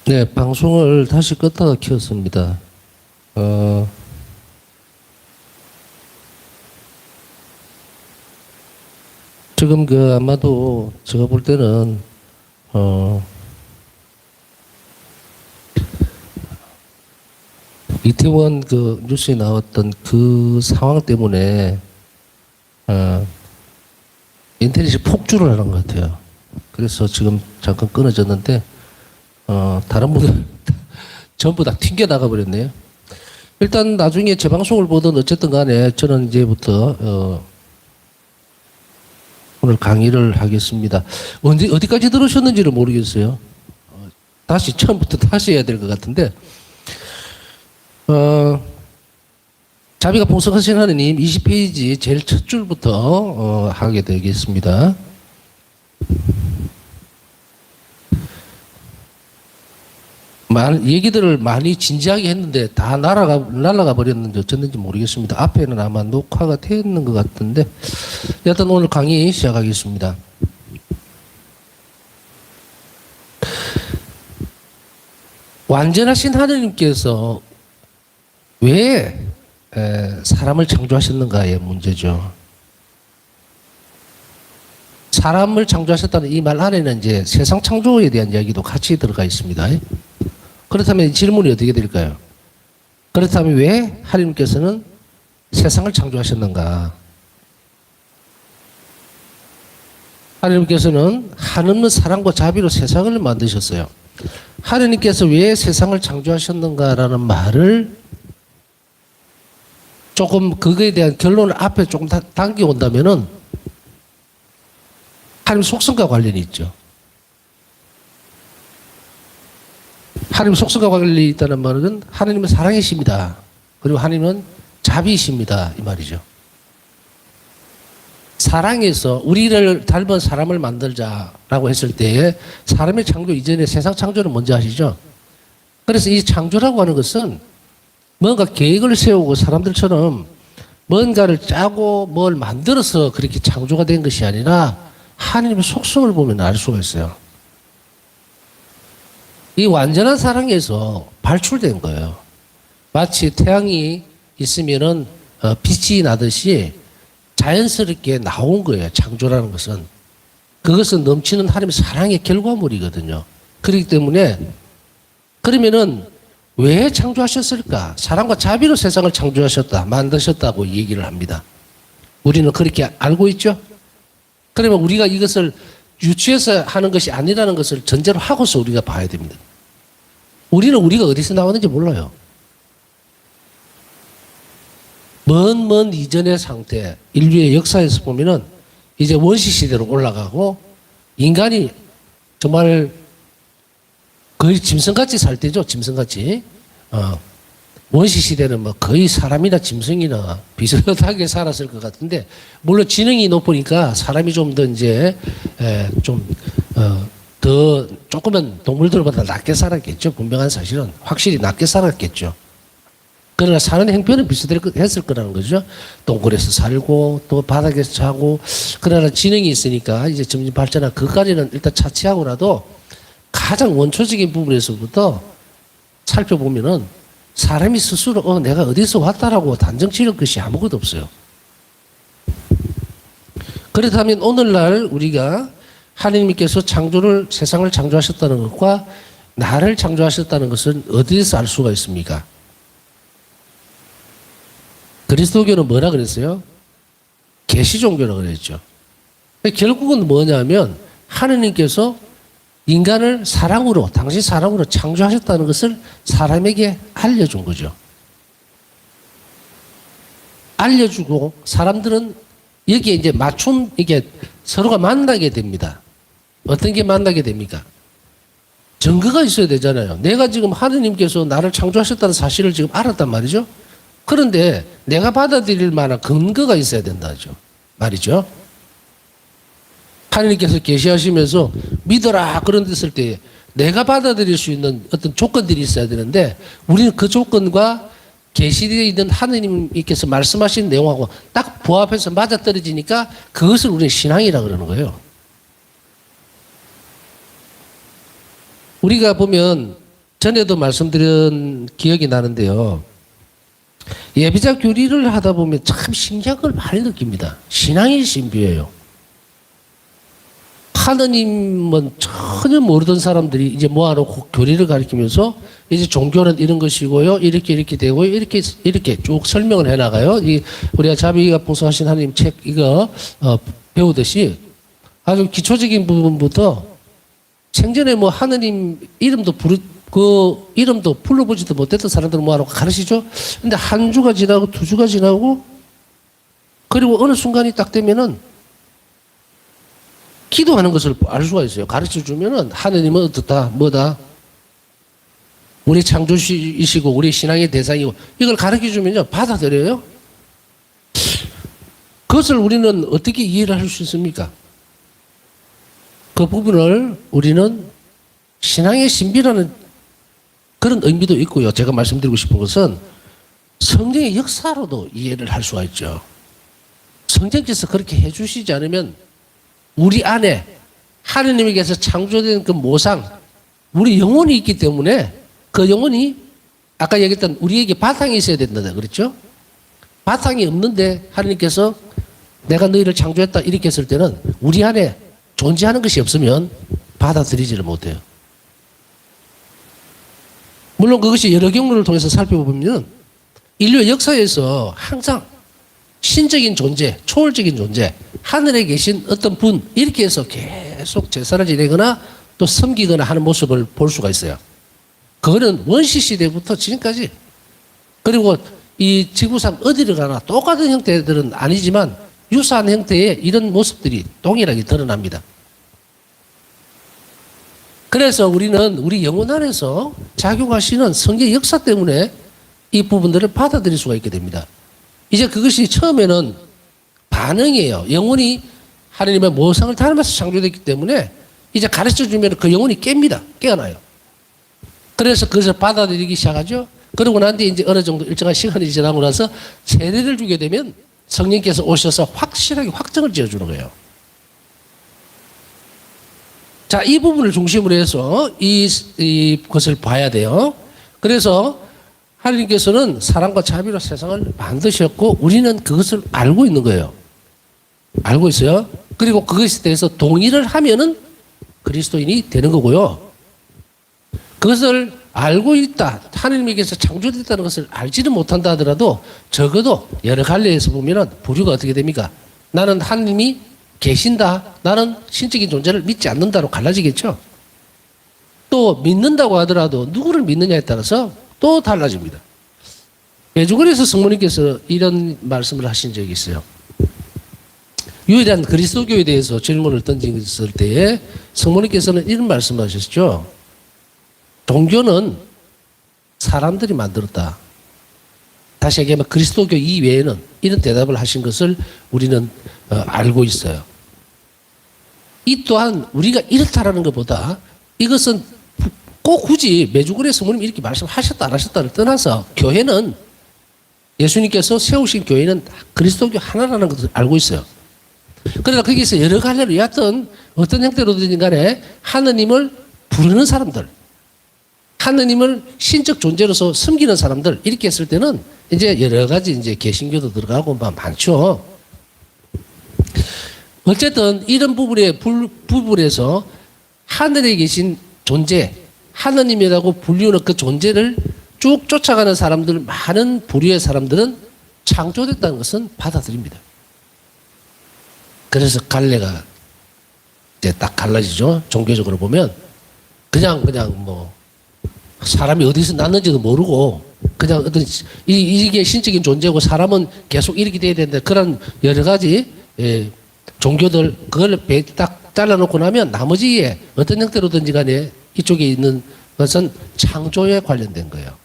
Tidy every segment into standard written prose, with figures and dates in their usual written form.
네, 방송을 다시 껐다가 켰습니다. 어, 지금 아마도 제가 볼 때는, 어, 이태원 뉴스에 나왔던 그 상황 때문에, 어, 인터넷이 폭주를 하는 것 같아요. 그래서 지금 잠깐 끊어졌는데, 다른 분들 전부 다 튕겨 나가 버렸네요. 일단 나중에 재방송을 보든 어쨌든 간에 저는 이제부터 오늘 강의를 하겠습니다. 어디까지 들으셨는지를 모르겠어요. 다시 처음부터 다시 해야 될 것 같은데 자비가 풍성하신 하느님 20페이지 제일 첫 줄부터 하게 되겠습니다. 얘기들을 많이 진지하게 했는데 다 날아가 버렸는지 어쨌는지 모르겠습니다. 앞에는 아마 녹화가 되어 있는 것 같은데 여튼 오늘 강의 시작하겠습니다. 완전하신 하느님께서 왜 사람을 창조하셨는가의 문제죠. 사람을 창조하셨다는 이 말 안에는 이제 세상 창조에 대한 이야기도 같이 들어가 있습니다. 그렇다면 질문이 어떻게 될까요? 그렇다면 왜 하나님께서는 세상을 창조하셨는가? 하나님께서는 한없는 사랑과 자비로 세상을 만드셨어요. 하나님께서 왜 세상을 창조하셨는가라는 말을 조금 그거에 대한 결론을 앞에 조금 당겨온다면은 하나님 속성과 관련이 있죠. 하나님 속성과 관련이 있다는 말은 하나님은 사랑이십니다. 그리고 하나님은 자비이십니다. 이 말이죠. 사랑에서 우리를 닮은 사람을 만들자라고 했을 때에 사람의 창조 이전에 세상 창조를 먼저 하시죠. 그래서 이 창조라고 하는 것은 뭔가 계획을 세우고 사람들처럼 뭔가를 짜고 뭘 만들어서 그렇게 창조가 된 것이 아니라 하나님의 속성을 보면 알 수가 있어요. 이 완전한 사랑에서 발출된 거예요. 마치 태양이 있으면은 빛이 나듯이 자연스럽게 나온 거예요. 창조라는 것은. 그것은 넘치는 하나님의 사랑의 결과물이거든요. 그렇기 때문에 그러면은 왜 창조하셨을까? 사랑과 자비로 세상을 창조하셨다, 만드셨다고 얘기를 합니다. 우리는 그렇게 알고 있죠? 그러면 우리가 이것을 유추해서 하는 것이 아니라는 것을 전제로 하고서 우리가 봐야 됩니다. 우리는 우리가 어디서 나왔는지 몰라요. 먼 이전의 상태, 인류의 역사에서 보면은 이제 원시 시대로 올라가고 인간이 정말 거의 짐승같이 살 때죠. 짐승같이. 원시 시대는 뭐 거의 사람이나 짐승이나 비슷하게 살았을 것 같은데 물론 지능이 높으니까 사람이 좀 더 이제 더 조금은 동물들보다 낮게 살았겠죠. 분명한 사실은 확실히 낮게 살았겠죠. 그러나 사는 형편은 비슷했을 거라는 거죠. 동굴에서 살고 또 바닥에서 자고 그러나 지능이 있으니까 이제 점점 발전한 그까지는 일단 차치하고라도 가장 원초적인 부분에서부터 살펴보면은 사람이 스스로 내가 어디서 왔다라고 단정 지을 것이 아무것도 없어요. 그렇다면 오늘날 우리가 하나님께서 세상을 창조하셨다는 것과 나를 창조하셨다는 것은 어디에서 알 수가 있습니까? 그리스도교는 뭐라 그랬어요? 계시 종교라고 그랬죠. 결국은 뭐냐면 하나님께서 인간을 사랑으로, 당신 사랑으로 창조하셨다는 것을 사람에게 알려준 거죠. 알려주고 사람들은 여기에 이제 이게 서로가 만나게 됩니다. 어떤 게 만나게 됩니까? 증거가 있어야 되잖아요. 내가 지금 하느님께서 나를 창조하셨다는 사실을 지금 알았단 말이죠. 그런데 내가 받아들일 만한 근거가 있어야 된다죠. 말이죠. 하나님께서 계시하시면서 믿어라 그런 됐을 때 내가 받아들일 수 있는 어떤 조건들이 있어야 되는데 우리는 그 조건과 계시되어 있는 하나님께서 말씀하신 내용하고 딱 부합해서 맞아떨어지니까 그것을 우리는 신앙이라 그러는 거예요. 우리가 보면 전에도 말씀드린 기억이 나는데요. 예비자 교리를 하다 보면 참 신기한 걸 많이 느낍니다. 신앙의 신비예요. 하느님은 전혀 모르던 사람들이 이제 모아놓고 교리를 가르치면서 이제 종교는 이런 것이고요. 이렇게 되고요. 이렇게 쭉 설명을 해나가요. 우리가 자비가 풍성하신 하나님 책 이거 배우듯이 아주 기초적인 부분부터 생전에 뭐 하느님 이름도 불러보지도 못했던 사람들을 모아놓고 가르치죠. 근데 한 주가 지나고 두 주가 지나고 그리고 어느 순간이 딱 되면은 기도하는 것을 알 수가 있어요. 가르쳐 주면은 하느님은 어떻다, 뭐다. 우리 창조주이시고 우리 신앙의 대상이고 이걸 가르쳐 주면요. 받아들여요. 그것을 우리는 어떻게 이해를 할 수 있습니까? 그 부분을 우리는 신앙의 신비라는 그런 의미도 있고요. 제가 말씀드리고 싶은 것은 성경의 역사로도 이해를 할 수가 있죠. 성경께서 그렇게 해주시지 않으면 우리 안에 하느님에게서 창조된 그 모상, 우리 영혼이 있기 때문에 그 영혼이 아까 얘기했던 우리에게 바탕이 있어야 된다. 그렇죠? 바탕이 없는데 하느님께서 내가 너희를 창조했다 이렇게 했을 때는 우리 안에 존재하는 것이 없으면 받아들이지를 못해요. 물론 그것이 여러 경우를 통해서 살펴보면 인류의 역사에서 항상 신적인 존재, 초월적인 존재, 하늘에 계신 어떤 분 이렇게 해서 계속 제사를 지내거나 또 섬기거나 하는 모습을 볼 수가 있어요. 그거는 원시 시대부터 지금까지 그리고 이 지구상 어디를 가나 똑같은 형태들은 아니지만 유사한 형태의 이런 모습들이 동일하게 드러납니다. 그래서 우리는 우리 영혼 안에서 작용하시는 성경의 역사 때문에 이 부분들을 받아들일 수가 있게 됩니다. 이제 그것이 처음에는 반응이에요. 영혼이 하나님의 모상을 닮아서 창조됐기 때문에 이제 가르쳐 주면 그 영혼이 깹니다. 깨어나요. 그래서 그것을 받아들이기 시작하죠. 그러고 난 뒤에 이제 어느 정도 일정한 시간이 지나고 나서 세례를 주게 되면 성령께서 오셔서 확실하게 확정을 지어주는 거예요. 자, 이 부분을 중심으로 해서 이 것을 봐야 돼요. 그래서 하나님께서는 사랑과 자비로 세상을 만드셨고 우리는 그것을 알고 있는 거예요. 알고 있어요. 그리고 그것에 대해서 동의를 하면은 그리스도인이 되는 거고요. 그것을 알고 있다. 하나님에게서 창조됐다는 것을 알지는 못한다 하더라도 적어도 여러 갈래에서 보면은 부류가 어떻게 됩니까? 나는 하나님이 계신다. 나는 신적인 존재를 믿지 않는다로 갈라지겠죠. 또 믿는다고 하더라도 누구를 믿느냐에 따라서 또 달라집니다. 예주권에서 성모님께서 이런 말씀을 하신 적이 있어요. 유일한 그리스도교에 대해서 질문을 던졌을 때에 성모님께서는 이런 말씀을 하셨죠. 종교는 사람들이 만들었다. 다시 얘기하면 그리스도교 이외에는 이런 대답을 하신 것을 우리는 알고 있어요. 이 또한 우리가 이렇다라는 것보다 이것은 꼭 굳이 메주거리 성모님이 이렇게 말씀하셨다 안 하셨다를 떠나서 교회는 예수님께서 세우신 교회는 그리스도교 하나라는 것을 알고 있어요. 그러나 거기서 여러 갈래로 여하튼 어떤 형태로든 간에 하느님을 부르는 사람들, 하느님을 신적 존재로서 섬기는 사람들 이렇게 했을 때는 이제 여러 가지 이제 개신교도 들어가고 많죠. 어쨌든 이런 부분에서 하늘에 계신 존재, 하느님이라고 불리우는 그 존재를 쭉 쫓아가는 사람들, 많은 부류의 사람들은 창조됐다는 것은 받아들입니다. 그래서 갈래가 이제 딱 갈라지죠. 종교적으로 보면 그냥 뭐 사람이 어디서 났는지도 모르고 그냥 어떤 이게 신적인 존재고 사람은 계속 이렇게 돼야 된다. 그런 여러 가지 종교들 그걸 딱 잘라놓고 나면 나머지에 어떤 형태로든지 간에 이쪽에 있는 것은 창조에 관련된 거예요.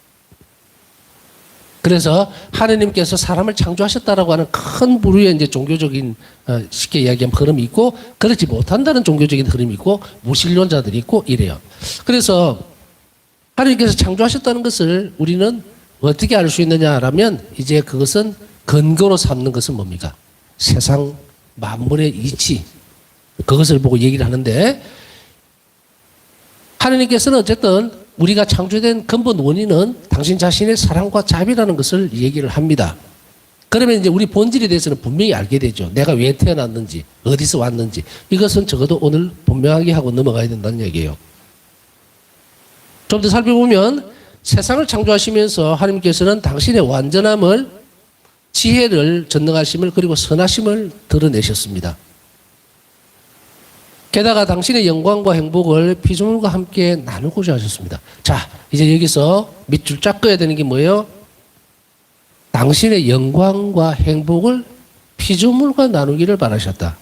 그래서 하느님께서 사람을 창조하셨다라고 하는 큰 부류의 이제 종교적인 쉽게 이야기하면 흐름이 있고 그렇지 못한다는 종교적인 흐름이 있고 무신론자들이 있고 이래요. 그래서 하느님께서 창조하셨다는 것을 우리는 어떻게 알 수 있느냐라면 이제 그것은 근거로 삼는 것은 뭡니까? 세상 만물의 이치 그것을 보고 얘기를 하는데 하느님께서는 어쨌든 우리가 창조된 근본 원인은 당신 자신의 사랑과 자비라는 것을 얘기를 합니다. 그러면 이제 우리 본질에 대해서는 분명히 알게 되죠. 내가 왜 태어났는지, 어디서 왔는지. 이것은 적어도 오늘 분명하게 하고 넘어가야 된다는 얘기예요. 좀 더 살펴보면 세상을 창조하시면서 하나님께서는 당신의 완전함을, 지혜를, 전능하심을, 그리고 선하심을 드러내셨습니다. 게다가 당신의 영광과 행복을 피조물과 함께 나누고자 하셨습니다. 자, 이제 여기서 밑줄 쫙 그어야 되는 게 뭐예요? 당신의 영광과 행복을 피조물과 나누기를 바라셨다.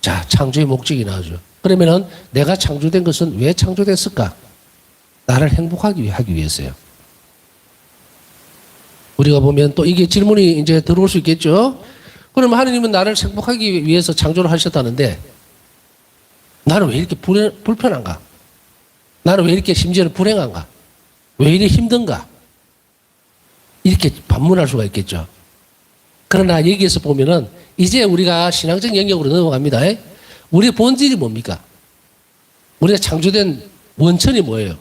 자, 창조의 목적이 나오죠. 그러면은 내가 창조된 것은 왜 창조됐을까? 나를 행복하게 하기 위해서요. 우리가 보면 또 이게 질문이 이제 들어올 수 있겠죠? 그러면 하느님은 나를 행복하기 위해서 창조를 하셨다는데 나는 왜 이렇게 불편한가? 나는 왜 이렇게 심지어는 불행한가? 왜 이렇게 힘든가? 이렇게 반문할 수가 있겠죠. 그러나 여기에서 보면은 이제 우리가 신앙적 영역으로 넘어갑니다. 우리의 본질이 뭡니까? 우리가 창조된 원천이 뭐예요?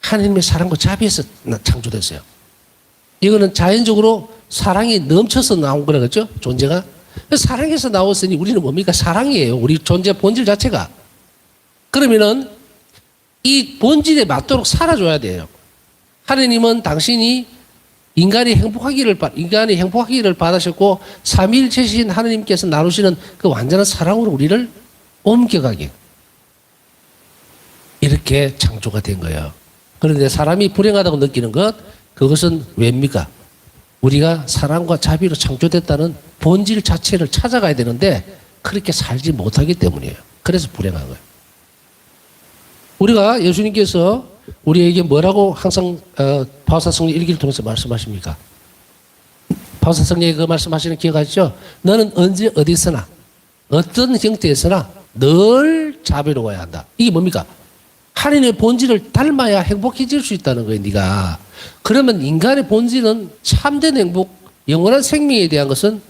하나님의 사랑과 자비에서 창조됐어요. 이거는 자연적으로 사랑이 넘쳐서 나온 거라겠죠? 존재가. 사랑에서 나왔으니 우리는 뭡니까? 사랑이에요. 우리 존재 본질 자체가. 그러면은 이 본질에 맞도록 살아줘야 돼요. 하나님은 당신이 인간이 행복하기를 바라셨고 삼위일체신 하나님께서 나누시는 그 완전한 사랑으로 우리를 옮겨가게 이렇게 창조가 된 거예요. 그런데 사람이 불행하다고 느끼는 것, 그것은 왜입니까? 우리가 사랑과 자비로 창조됐다는 본질 자체를 찾아가야 되는데 그렇게 살지 못하기 때문이에요. 그래서 불행한 거예요. 우리가 예수님께서 우리에게 뭐라고 항상 바오사성령 일기를 통해서 말씀하십니까? 바오사성령이 그 말씀하시는 기억하시죠? 너는 언제 어디서나 어떤 형태에서나 늘 자비로워야 한다. 이게 뭡니까? 하나님의 본질을 닮아야 행복해질 수 있다는 거예요. 네가. 그러면 인간의 본질은 참된 행복, 영원한 생명에 대한 것은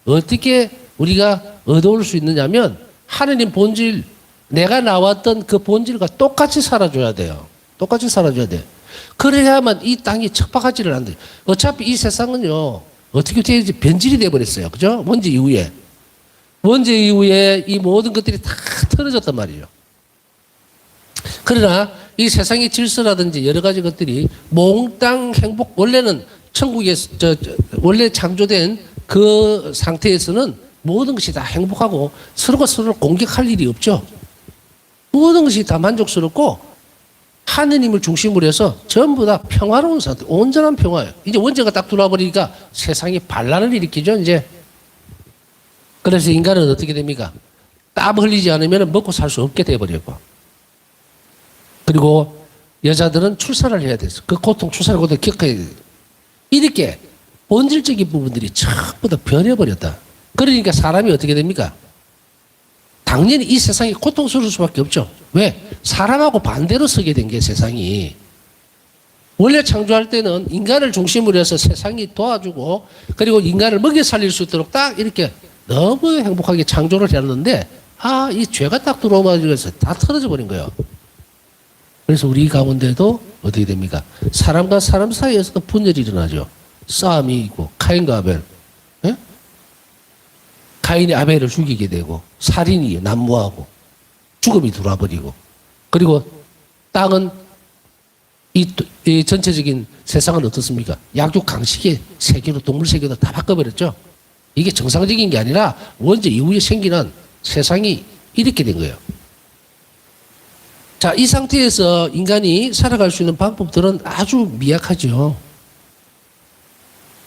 어떻게 우리가 얻어올 수 있느냐면 하나님 본질, 내가 나왔던 그 본질과 똑같이 살아줘야 돼요. 똑같이 살아줘야 돼요. 그래야만 이 땅이 척박하지를 않아요. 어차피 이 세상은요, 어떻게 되지? 변질이 돼버렸어요. 그죠? 원죄 이후에. 원죄 이후에 이 모든 것들이 다 틀어졌단 말이에요. 그러나 이 세상의 질서라든지 여러 가지 것들이 몽땅 행복, 원래는 천국에서, 원래 창조된 그 상태에서는 모든 것이 다 행복하고 서로가 서로를 공격할 일이 없죠. 모든 것이 다 만족스럽고 하느님을 중심으로 해서 전부 다 평화로운 상태, 온전한 평화예요. 이제 원죄가 딱 들어와 버리니까 세상이 반란을 일으키죠, 이제. 그래서 인간은 어떻게 됩니까? 땀 흘리지 않으면 먹고 살 수 없게 돼버리고. 그리고 여자들은 출산을 해야 돼서 그 고통, 출산의 고통을 겪어야 돼요. 이렇게 본질적인 부분들이 전부 다 변해버렸다. 그러니까 사람이 어떻게 됩니까? 당연히 이 세상이 고통스러울 수밖에 없죠. 왜? 사람하고 반대로 서게 된 게 세상이. 원래 창조할 때는 인간을 중심으로 해서 세상이 도와주고 그리고 인간을 먹여 살릴 수 있도록 딱 이렇게 너무 행복하게 창조를 해놨는데 이 죄가 딱 들어오면서 다 틀어져 버린 거예요. 그래서 우리 가운데도 어떻게 됩니까? 사람과 사람 사이에서도 분열이 일어나죠. 싸움이 있고 카인과 아벨. 예? 카인이 아벨을 죽이게 되고 살인이 난무하고 죽음이 들어와 버리고 그리고 땅은 이 전체적인 세상은 어떻습니까? 약육 강식의 세계로 동물 세계로 다 바꿔버렸죠. 이게 정상적인 게 아니라 원죄 이후에 생기는 세상이 이렇게 된 거예요. 자, 이 상태에서 인간이 살아갈 수 있는 방법들은 아주 미약하죠.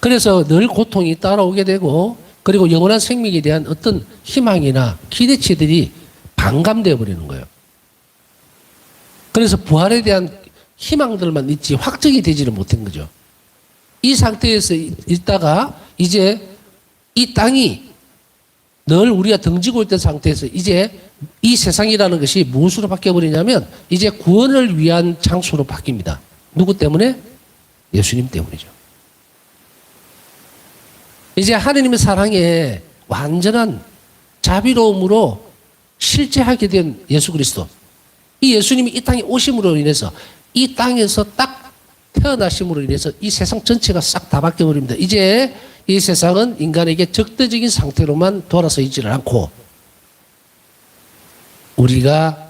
그래서 늘 고통이 따라오게 되고 그리고 영원한 생명에 대한 어떤 희망이나 기대치들이 반감되어 버리는 거예요. 그래서 부활에 대한 희망들만 있지 확정이 되지를 못한 거죠. 이 상태에서 있다가 이제 이 땅이 늘 우리가 등지고 있던 상태에서 이제 이 세상이라는 것이 무엇으로 바뀌어버리냐면 이제 구원을 위한 장소로 바뀝니다. 누구 때문에? 예수님 때문이죠. 이제 하느님의 사랑에 완전한 자비로움으로 실제하게 된 예수 그리스도. 이 예수님이 이 땅에 오심으로 인해서 이 땅에서 딱 태어나심으로 인해서 이 세상 전체가 싹 다 바뀌어버립니다. 이제 이 세상은 인간에게 적대적인 상태로만 돌아서 있지를 않고 우리가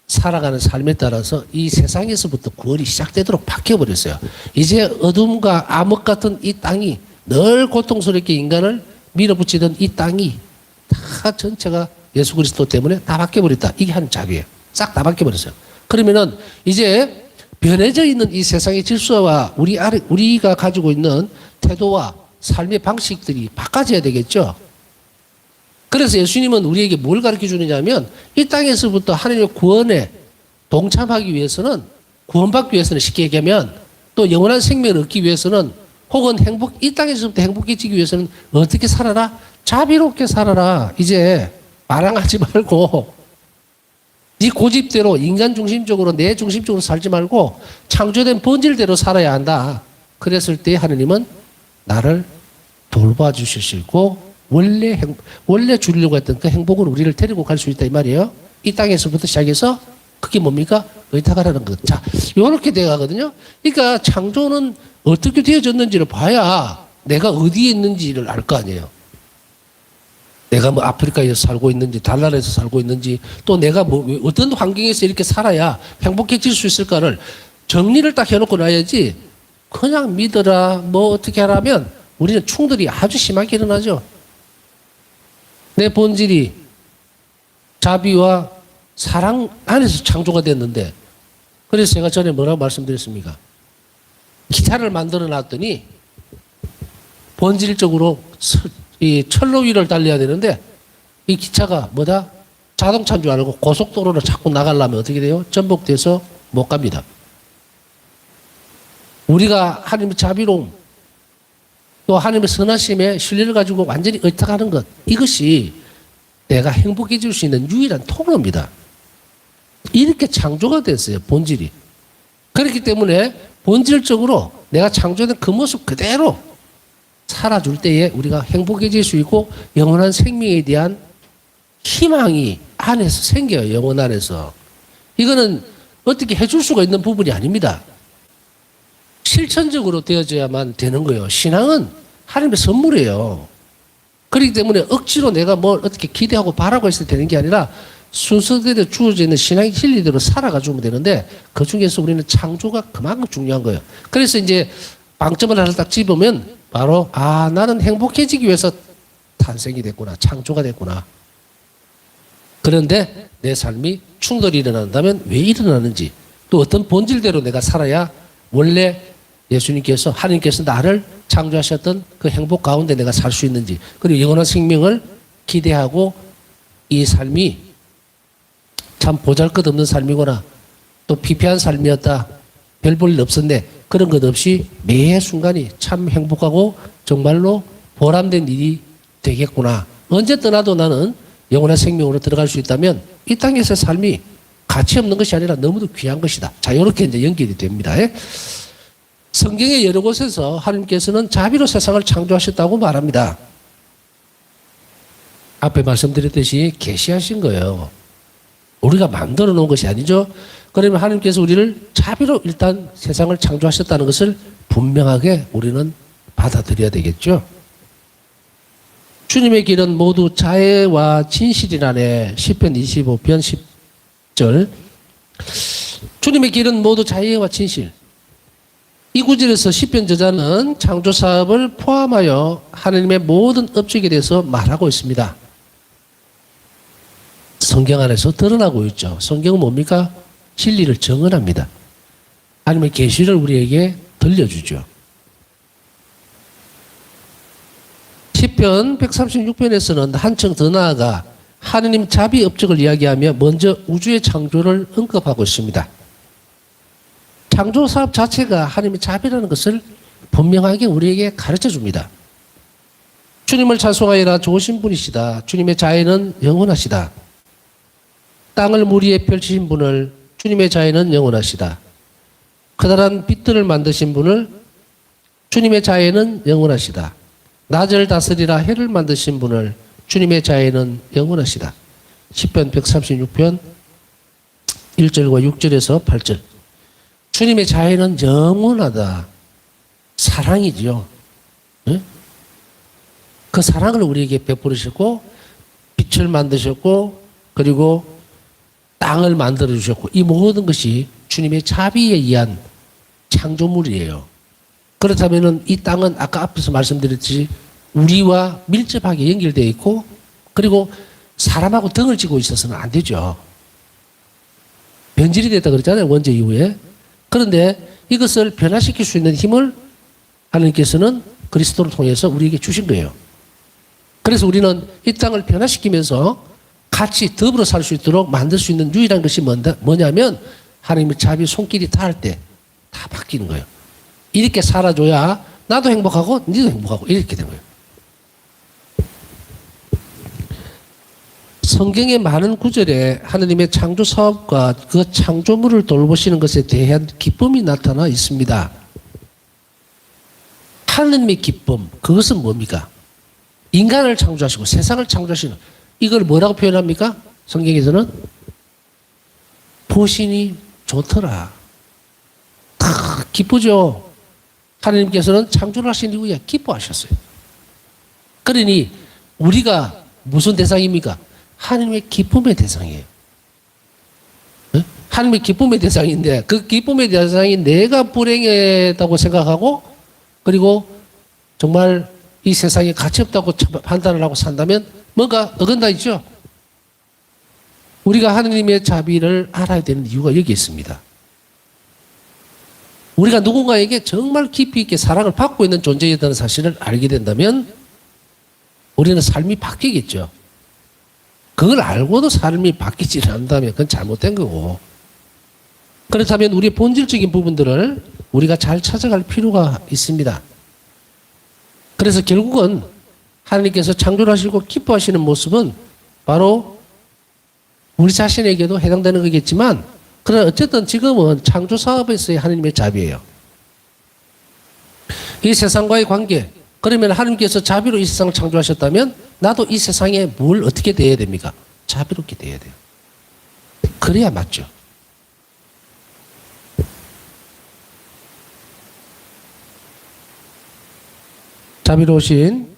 살아가는 삶에 따라서 이 세상에서부터 구원이 시작되도록 바뀌어버렸어요. 이제 어둠과 암흑 같은 이 땅이 늘 고통스럽게 인간을 밀어붙이던 이 땅이 다 전체가 예수 그리스도 때문에 다 바뀌어버렸다. 이게 하는 작이에요. 싹 다 바뀌어버렸어요. 그러면은 이제 변해져 있는 이 세상의 질서와 우리가 가지고 있는 태도와 삶의 방식들이 바꿔져야 되겠죠. 그래서 예수님은 우리에게 뭘 가르쳐 주느냐면 이 땅에서부터 하나님의 구원에 동참하기 위해서는 구원받기 위해서는 쉽게 얘기하면 또 영원한 생명을 얻기 위해서는 혹은 이 땅에서부터 행복해지기 위해서는 어떻게 살아라? 자비롭게 살아라. 이제 마랑하지 말고 네 고집대로 인간 중심적으로 내 중심적으로 살지 말고 창조된 본질대로 살아야 한다. 그랬을 때 하느님은 나를 돌봐주실 수 있고 원래 주려고 했던 그 행복으로 우리를 데리고 갈 수 있다 이 말이에요. 이 땅에서부터 시작해서 그게 뭡니까? 의탁하라는 것. 자, 요렇게 돼 가거든요. 그러니까 창조는 어떻게 되어졌는지를 봐야 내가 어디에 있는지를 알 거 아니에요. 내가 뭐 아프리카에서 살고 있는지 달나라에서 살고 있는지 또 내가 뭐 어떤 환경에서 이렇게 살아야 행복해질 수 있을까를 정리를 딱 해놓고 놔야지 그냥 믿어라 뭐 어떻게 하라면 우리는 충돌이 아주 심하게 일어나죠. 내 본질이 자비와 사랑 안에서 창조가 됐는데 그래서 제가 전에 뭐라고 말씀드렸습니까? 기차를 만들어 놨더니 본질적으로 이 철로 위를 달려야 되는데 이 기차가 뭐다? 자동차인 줄 알고 고속도로를 자꾸 나가려면 어떻게 돼요? 전복돼서 못 갑니다. 우리가 하나님의 자비로움 또 하나님의 선하심에 신뢰를 가지고 완전히 의탁하는 것 이것이 내가 행복해질 수 있는 유일한 통로입니다. 이렇게 창조가 됐어요. 본질이. 그렇기 때문에 본질적으로 내가 창조된 그 모습 그대로 살아줄 때에 우리가 행복해질 수 있고 영원한 생명에 대한 희망이 안에서 생겨요. 영혼 안에서. 이거는 어떻게 해줄 수가 있는 부분이 아닙니다. 실천적으로 되어져야만 되는 거예요. 신앙은 하나님의 선물이에요. 그렇기 때문에 억지로 내가 뭘 어떻게 기대하고 바라고 했을 때 되는 게 아니라 순서대로 주어져 있는 신앙의 진리대로 살아가 주면 되는데 그 중에서 우리는 창조가 그만큼 중요한 거예요. 그래서 이제 방점을 하나 딱 집으면 바로 나는 행복해지기 위해서 탄생이 됐구나. 창조가 됐구나. 그런데 내 삶이 충돌이 일어난다면 왜 일어나는지 또 어떤 본질대로 내가 살아야 원래 예수님께서 하나님께서 나를 창조하셨던 그 행복 가운데 내가 살 수 있는지 그리고 영원한 생명을 기대하고 이 삶이 참 보잘것없는 삶이구나 또 피폐한 삶이었다 별 볼 일 없었네 그런 것 없이 매 순간이 참 행복하고 정말로 보람된 일이 되겠구나. 언제 떠나도 나는 영원한 생명으로 들어갈 수 있다면 이 땅에서의 삶이 가치 없는 것이 아니라 너무도 귀한 것이다. 자, 이렇게 이제 연결이 됩니다. 성경의 여러 곳에서 하나님께서는 자비로 세상을 창조하셨다고 말합니다. 앞에 말씀드렸듯이 계시하신 거예요. 우리가 만들어 놓은 것이 아니죠. 그러면 하나님께서 우리를 자비로 일단 세상을 창조하셨다는 것을 분명하게 우리는 받아들여야 되겠죠. 주님의 길은 모두 자애와 진실이라네. 시편 25편 10절. 주님의 길은 모두 자애와 진실. 이 구절에서 시편 저자는 창조 사업을 포함하여 하나님의 모든 업적에 대해서 말하고 있습니다. 성경 안에서 드러나고 있죠. 성경은 뭡니까? 진리를 정언합니다. 하나님의 계시를 우리에게 들려주죠. 시편 136편에서는 한층 더 나아가 하느님 자비 업적을 이야기하며 먼저 우주의 창조를 언급하고 있습니다. 창조 사업 자체가 하나님의 자비라는 것을 분명하게 우리에게 가르쳐 줍니다. 주님을 찬송하여라 좋으신 분이시다. 주님의 자애는 영원하시다. 땅을 물 위에 펼치신 분을 주님의 자애는 영원하시다. 커다란 빛들을 만드신 분을 주님의 자애는 영원하시다. 낮을 다스리라 해를 만드신 분을 주님의 자애는 영원하시다. 시편 136편 1절과 6절에서 8절. 주님의 자애는 영원하다. 사랑이죠. 네? 그 사랑을 우리에게 베풀으셨고 빛을 만드셨고 그리고 땅을 만들어 주셨고 이 모든 것이 주님의 자비에 의한 창조물이에요. 그렇다면 이 땅은 아까 앞에서 말씀드렸듯이 우리와 밀접하게 연결되어 있고 그리고 사람하고 등을 쥐고 있어서는 안 되죠. 변질이 됐다 그랬잖아요. 원죄 이후에. 그런데 이것을 변화시킬 수 있는 힘을 하나님께서는 그리스도를 통해서 우리에게 주신 거예요. 그래서 우리는 이 땅을 변화시키면서 같이 더불어 살 수 있도록 만들 수 있는 유일한 것이 뭐냐면 하나님의 자비 손길이 닿을 때 다 바뀌는 거예요. 이렇게 살아줘야 나도 행복하고 니도 행복하고 이렇게 된 거예요. 성경의 많은 구절에 하나님의 창조 사업과 그 창조물을 돌보시는 것에 대한 기쁨이 나타나 있습니다. 하나님의 기쁨, 그것은 뭡니까? 인간을 창조하시고 세상을 창조하시는 이걸 뭐라고 표현합니까? 성경에서는 보시니 좋더라. 기쁘죠. 하나님께서는 창조를 하신 이후에 기뻐하셨어요. 그러니 우리가 무슨 대상입니까? 하나님의 기쁨의 대상이에요. 네? 하나님의 기쁨의 대상인데 그 기쁨의 대상이 내가 불행하다고 생각하고 그리고 정말 이 세상에 가치 없다고 판단을 하고 산다면 뭔가 어긋나 있죠. 우리가 하나님의 자비를 알아야 되는 이유가 여기 있습니다. 우리가 누군가에게 정말 깊이 있게 사랑을 받고 있는 존재이라는 사실을 알게 된다면 우리는 삶이 바뀌겠죠. 그걸 알고도 삶이 바뀌지 않는다면 그건 잘못된 거고. 그렇다면 우리의 본질적인 부분들을 우리가 잘 찾아갈 필요가 있습니다. 그래서 결국은 하나님께서 창조를 하시고 기뻐하시는 모습은 바로 우리 자신에게도 해당되는 거겠지만 그러나 어쨌든 지금은 창조 사업에서의 하나님의 자비예요. 이 세상과의 관계, 그러면 하나님께서 자비로 이 세상을 창조하셨다면 나도 이 세상에 뭘 어떻게 대해야 됩니까? 자비롭게 대해야 돼요. 그래야 맞죠. 자비로우신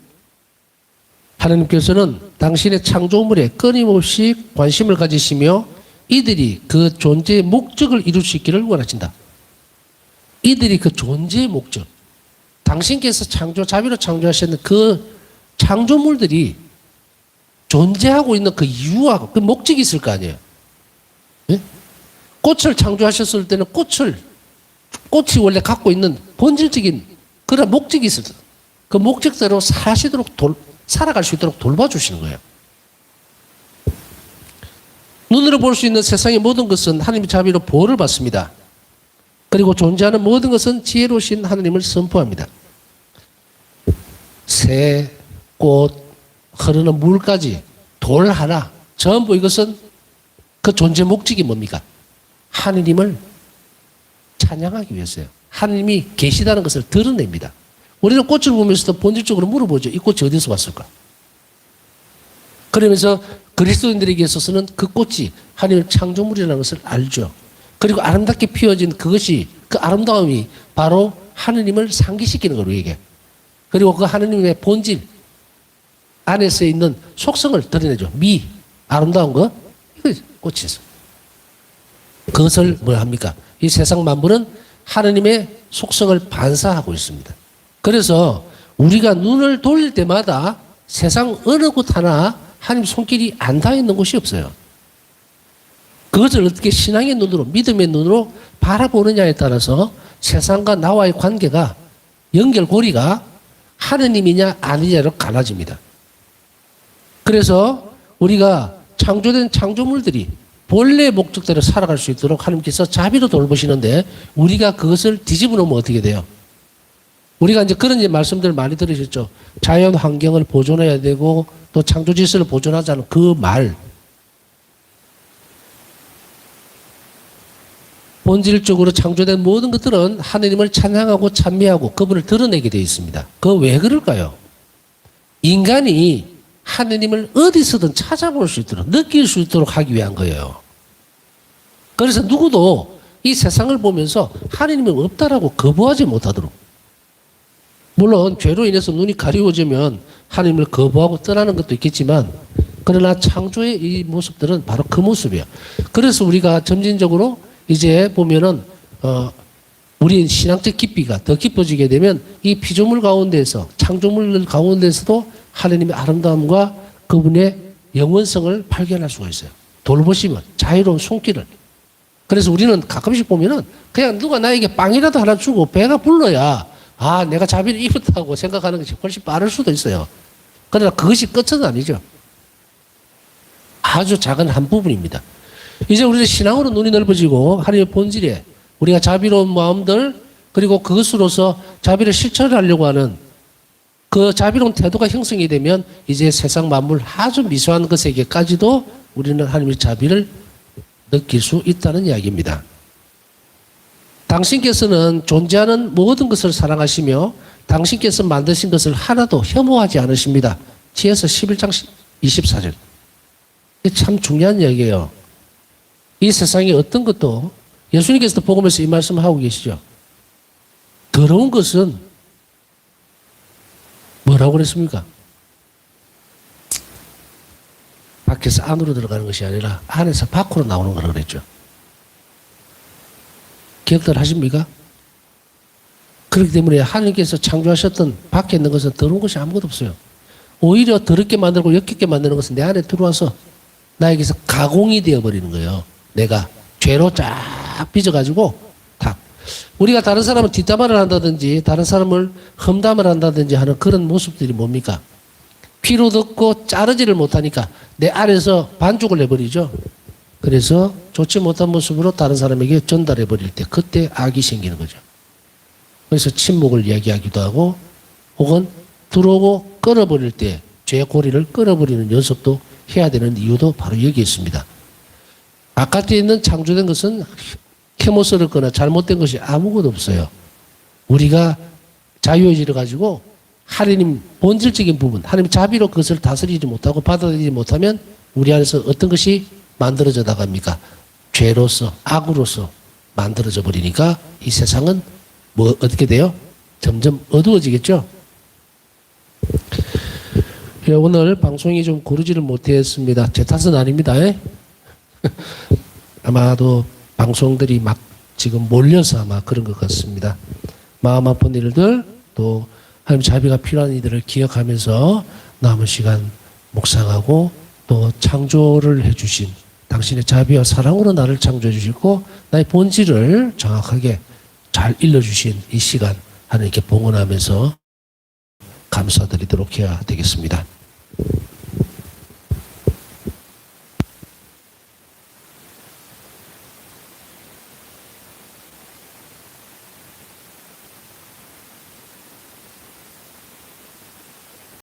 하나님께서는 당신의 창조물에 끊임없이 관심을 가지시며 이들이 그 존재의 목적을 이룰 수 있기를 원하신다. 이들이 그 존재의 목적, 당신께서 자비로 창조하셨는 그 창조물들이 존재하고 있는 그 이유하고 그 목적이 있을 거 아니에요. 네? 꽃을 창조하셨을 때는 꽃이 원래 갖고 있는 본질적인 그런 목적이 있을 때 그 목적대로 살아갈 수 있도록 돌봐주시는 거예요. 눈으로 볼 수 있는 세상의 모든 것은 하나님의 자비로 보호를 받습니다. 그리고 존재하는 모든 것은 지혜로우신 하나님을 선포합니다. 새, 꽃, 흐르는 물까지, 돌 하나, 전부 이것은 그 존재 목적이 뭡니까? 하느님을 찬양하기 위해서요. 하느님이 계시다는 것을 드러냅니다. 우리는 꽃을 보면서도 본질적으로 물어보죠. 이 꽃이 어디서 왔을까? 그러면서 그리스도인들에게 있어서는 그 꽃이 하나님의 창조물이라는 것을 알죠. 그리고 아름답게 피어진 그것이 그 아름다움이 바로 하느님을 상기시키는 거예요. 우리에게. 그리고 그 하느님의 본질 안에서 있는 속성을 드러내죠. 아름다운 거 이거 꽃이죠. 그것을 뭘 합니까? 이 세상 만물은 하느님의 속성을 반사하고 있습니다. 그래서 우리가 눈을 돌릴 때마다 세상 어느 곳 하나 하나님 손길이 안 닿아 있는 곳이 없어요. 그것을 어떻게 신앙의 눈으로, 믿음의 눈으로 바라보느냐에 따라서 세상과 나와의 관계가, 연결고리가 하느님이냐 아니냐로 갈라집니다. 그래서 우리가 창조된 창조물들이 본래의 목적대로 살아갈 수 있도록 하나님께서 자비로 돌보시는데 우리가 그것을 뒤집어 놓으면 어떻게 돼요? 우리가 이제 그런 말씀들 많이 들으셨죠. 자연 환경을 보존해야 되고 또 창조 질서를 보존하자는 그 말. 본질적으로 창조된 모든 것들은 하느님을 찬양하고 찬미하고 그분을 드러내게 되어 있습니다. 그 왜 그럴까요? 인간이 하느님을 어디서든 찾아볼 수 있도록 느낄 수 있도록 하기 위한 거예요. 그래서 누구도 이 세상을 보면서 하나님이 없다라고 거부하지 못하도록. 물론 죄로 인해서 눈이 가리워지면 하나님을 거부하고 떠나는 것도 있겠지만 그러나 창조의 이 모습들은 바로 그 모습이에요. 그래서 우리가 점진적으로 이제 보면은 우리 신앙적 깊이가 더 깊어지게 되면 이 피조물 가운데서 창조물 가운데서도 하나님의 아름다움과 그분의 영원성을 발견할 수가 있어요. 돌보시면 자유로운 손길을. 그래서 우리는 가끔씩 보면은 그냥 누가 나에게 빵이라도 하나 주고 배가 불러야 아 내가 자비를 입었다고 생각하는 것이 훨씬 빠를 수도 있어요. 그러나 그것이 끝은 아니죠. 아주 작은 한 부분입니다. 이제 우리는 신앙으로 눈이 넓어지고 하나님의 본질에 우리가 자비로운 마음들 그리고 그것으로서 자비를 실천하려고 하는 그 자비로운 태도가 형성이 되면 이제 세상 만물 아주 미소한 것에게까지도 우리는 하나님의 자비를 느낄 수 있다는 이야기입니다. 당신께서는 존재하는 모든 것을 사랑하시며 당신께서 만드신 것을 하나도 혐오하지 않으십니다. 지에서 11장 24절. 이게 참 중요한 이야기예요. 이 세상에 어떤 것도 예수님께서도 복음에서 이 말씀을 하고 계시죠. 더러운 것은 뭐라고 그랬습니까? 밖에서 안으로 들어가는 것이 아니라 안에서 밖으로 나오는 거라고 그랬죠. 기억들 하십니까? 그렇기 때문에 하나님께서 창조하셨던 밖에 있는 것은 더러운 것이 아무것도 없어요. 오히려 더럽게 만들고 역겹게 만드는 것은 내 안에 들어와서 나에게서 가공이 되어버리는 거예요. 내가 죄로 쫙 빚어가지고 다. 우리가 다른 사람을 뒷담화를 한다든지 다른 사람을 험담을 한다든지 하는 그런 모습들이 뭡니까? 귀로 듣고 자르지를 못하니까 내 안에서 반죽을 해버리죠. 그래서 좋지 못한 모습으로 다른 사람에게 전달해 버릴 때 그때 악이 생기는 거죠. 그래서 침묵을 이야기하기도 하고 혹은 들어오고 끊어버릴 때 죄의 고리를 끊어버리는 연습도 해야 되는 이유도 바로 여기 있습니다. 바깥에 있는 창조된 것은 혐오스럽거나 잘못된 것이 아무것도 없어요. 우리가 자유의지를 가지고 하나님 본질적인 부분, 하나님 자비로 그것을 다스리지 못하고 받아들이지 못하면 우리 안에서 어떤 것이 만들어져 나갑니까? 죄로서, 악으로서 만들어져 버리니까 이 세상은 뭐 어떻게 돼요? 점점 어두워지겠죠? 오늘 방송이 좀 고르지를 못했습니다. 제 탓은 아닙니다. 아마도 방송들이 막 지금 몰려서 아마 그런 것 같습니다. 마음 아픈 일들 또 하나님 자비가 필요한 이들을 기억하면서 남은 시간 묵상하고 또 창조를 해주신 당신의 자비와 사랑으로 나를 창조해 주시고 나의 본질을 정확하게 잘 일러주신 이 시간 하나님께 봉헌하면서 감사드리도록 해야 되겠습니다.